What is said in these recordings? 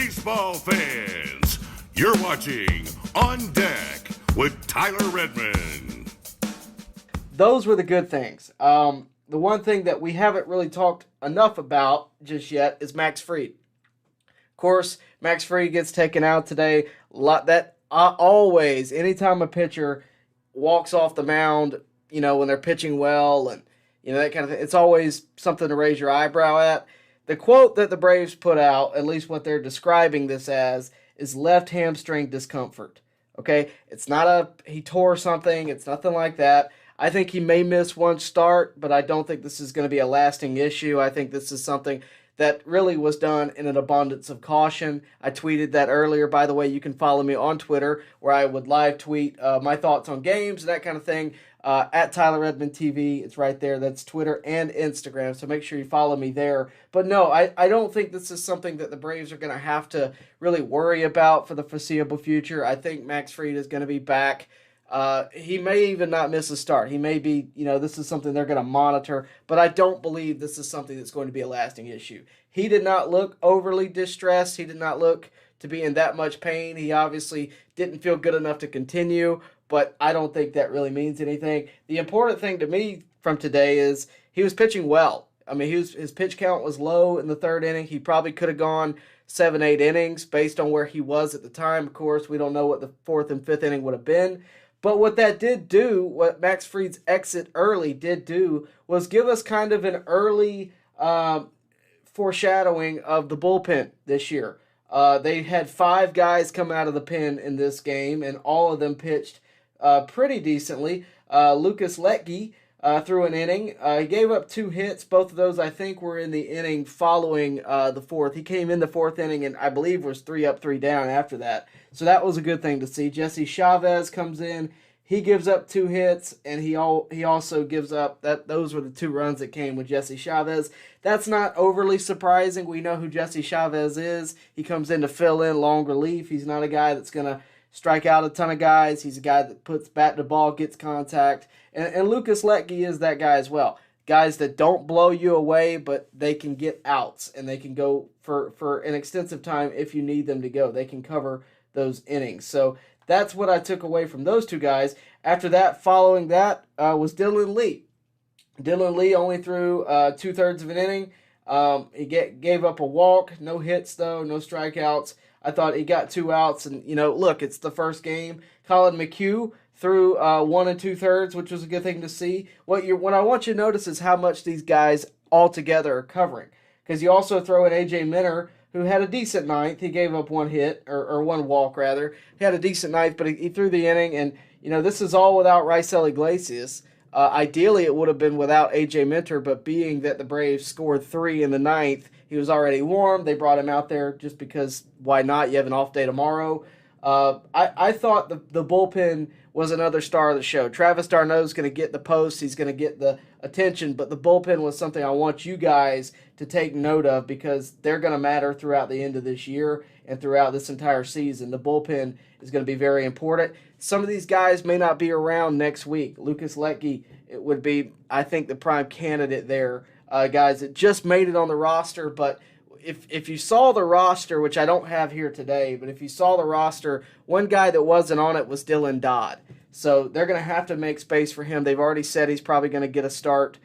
baseball fans. You're watching On Deck with Tyler Redmond. Those were the good things. The one thing that we haven't really talked enough about just yet is Max Fried. Of course, Max Fried gets taken out today. Always, anytime a pitcher walks off the mound, when they're pitching well and, that kind of thing, it's always something to raise your eyebrow at. The quote that the Braves put out, at least what they're describing this as, is left hamstring discomfort. Okay? It's not he tore something. It's nothing like that. I think he may miss one start, but I don't think this is going to be a lasting issue. I think this is something that really was done in an abundance of caution. I tweeted that earlier. By the way, you can follow me on Twitter where I would live tweet my thoughts on games and that kind of thing at Tyler Redmond TV. It's right there. That's Twitter and Instagram, so make sure you follow me there. But no, I don't think this is something that the Braves are going to have to really worry about for the foreseeable future. I think Max Fried is going to be back. He may even not miss a start. He may be, this is something they're going to monitor, but I don't believe this is something that's going to be a lasting issue. He did not look overly distressed. He did not look to be in that much pain. He obviously didn't feel good enough to continue, but I don't think that really means anything. The important thing to me from today is he was pitching well. I mean, his pitch count was low in the third inning. He probably could have gone 7-8 innings based on where he was at the time. Of course, we don't know what the fourth and fifth inning would have been. But what that did do, what Max Fried's exit early did do, was give us kind of an early foreshadowing of the bullpen this year. They had 5 guys come out of the pen in this game, and all of them pitched pretty decently. Lucas Letge threw an inning. He gave up 2 hits. Both of those, I think, were in the inning following the fourth. He came in the fourth inning and I believe was 3 up, 3 down after that. So that was a good thing to see. Jesse Chavez comes in. He gives up 2 hits, and he also gives up those were the 2 runs that came with Jesse Chavez. That's not overly surprising. We know who Jesse Chavez is. He comes in to fill in long relief. He's not a guy that's going to strike out a ton of guys. He's a guy that puts bat to ball, gets contact. And Lucas Letge is that guy as well. Guys that don't blow you away, but they can get outs, and they can go for an extensive time if you need them to go. They can cover those innings. So that's what I took away from those 2 guys. After that, following that, was Dylan Lee. Dylan Lee only threw 2/3 of an inning. He gave up a walk, no hits though, no strikeouts. I thought he got 2 outs, and look, it's the first game. Colin McHugh threw 1 2/3, which was a good thing to see. What I want you to notice is how much these guys all together are covering, because you also throw in AJ Minter, who had a decent ninth. He gave up 1 hit, or 1 walk, rather. He had a decent ninth, but he threw the inning. And, this is all without Raisel Iglesias. Ideally, it would have been without A.J. Minter, but being that the Braves scored 3 in the ninth, he was already warm. They brought him out there just because, why not? You have an off day tomorrow. I thought the bullpen was another star of the show. Travis d'Arnaud is going to get the post. He's going to get the attention, but the bullpen was something I want you guys to take note of, because they're going to matter throughout the end of this year and throughout this entire season. The bullpen is going to be very important. Some of these guys may not be around next week. Lucas Letge, it would be, I think, the prime candidate there. Guys that just made it on the roster, but if you saw the roster, which I don't have here today, but if you saw the roster, one guy that wasn't on it was Dylan Dodd. So they're going to have to make space for him. They've already said he's probably going to get a start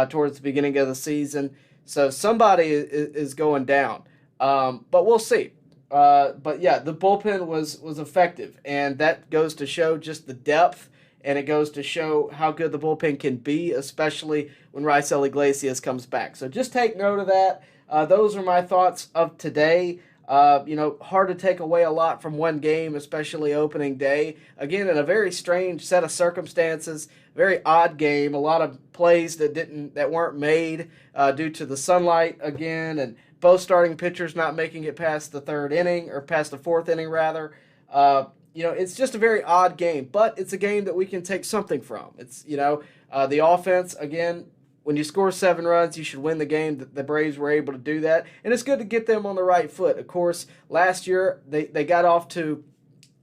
towards the beginning of the season. So somebody is going down. But we'll see. But yeah, the bullpen was effective, and that goes to show just the depth, and it goes to show how good the bullpen can be, especially when Raisel Iglesias comes back. So just take note of that. Those are my thoughts of today. Hard to take away a lot from one game, especially opening day. Again, in a very strange set of circumstances, very odd game. A lot of plays that weren't made due to the sunlight again, and both starting pitchers not making it past the 3rd inning, or past the 4th inning rather. It's just a very odd game, but it's a game that we can take something from. It's the offense again. When you score 7 runs, you should win the game. The Braves were able to do that, and it's good to get them on the right foot. Of course, last year they got off to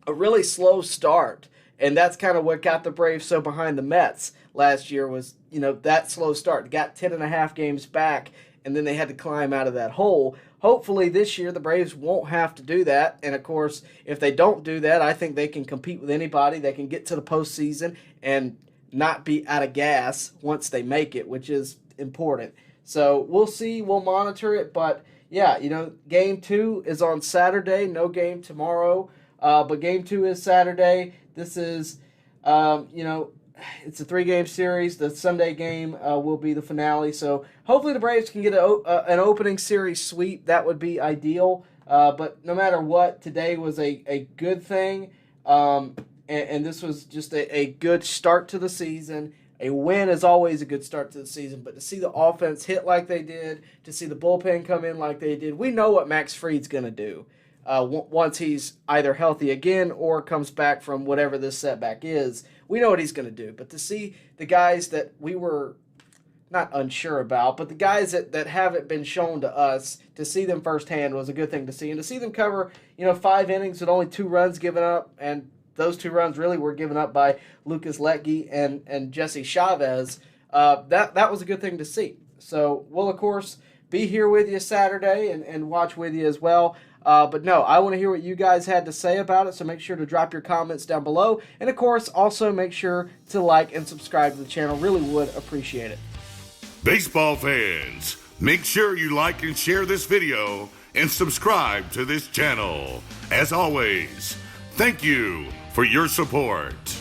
a really slow start, and that's kind of what got the Braves so behind the Mets last year was, that slow start. Got 10.5 games back, and then they had to climb out of that hole. Hopefully this year the Braves won't have to do that. And of course, if they don't do that, I think they can compete with anybody. They can get to the postseason and not be out of gas once they make it, which is important. So we'll see. We'll monitor it. But yeah, Game 2 is on Saturday. No game tomorrow. But Game 2 is Saturday. This is, it's a 3-game series. The Sunday game will be the finale. So hopefully the Braves can get an opening series sweep. That would be ideal. But no matter what, today was a good thing. And this was just a good start to the season. A win is always a good start to the season. But to see the offense hit like they did, to see the bullpen come in like they did, we know what Max Fried's going to do once he's either healthy again or comes back from whatever this setback is. We know what he's going to do. But to see the guys that we were not unsure about, but the guys that haven't been shown to us, to see them firsthand was a good thing to see. And to see them cover, 5 innings with only 2 runs given up, and those 2 runs really were given up by Lucas Letge and Jesse Chavez, that was a good thing to see. So we'll, of course, be here with you Saturday and watch with you as well. But no, I want to hear what you guys had to say about it, so make sure to drop your comments down below. And, of course, also make sure to like and subscribe to the channel. Really would appreciate it. Baseball fans, make sure you like and share this video and subscribe to this channel. As always, thank you for your support.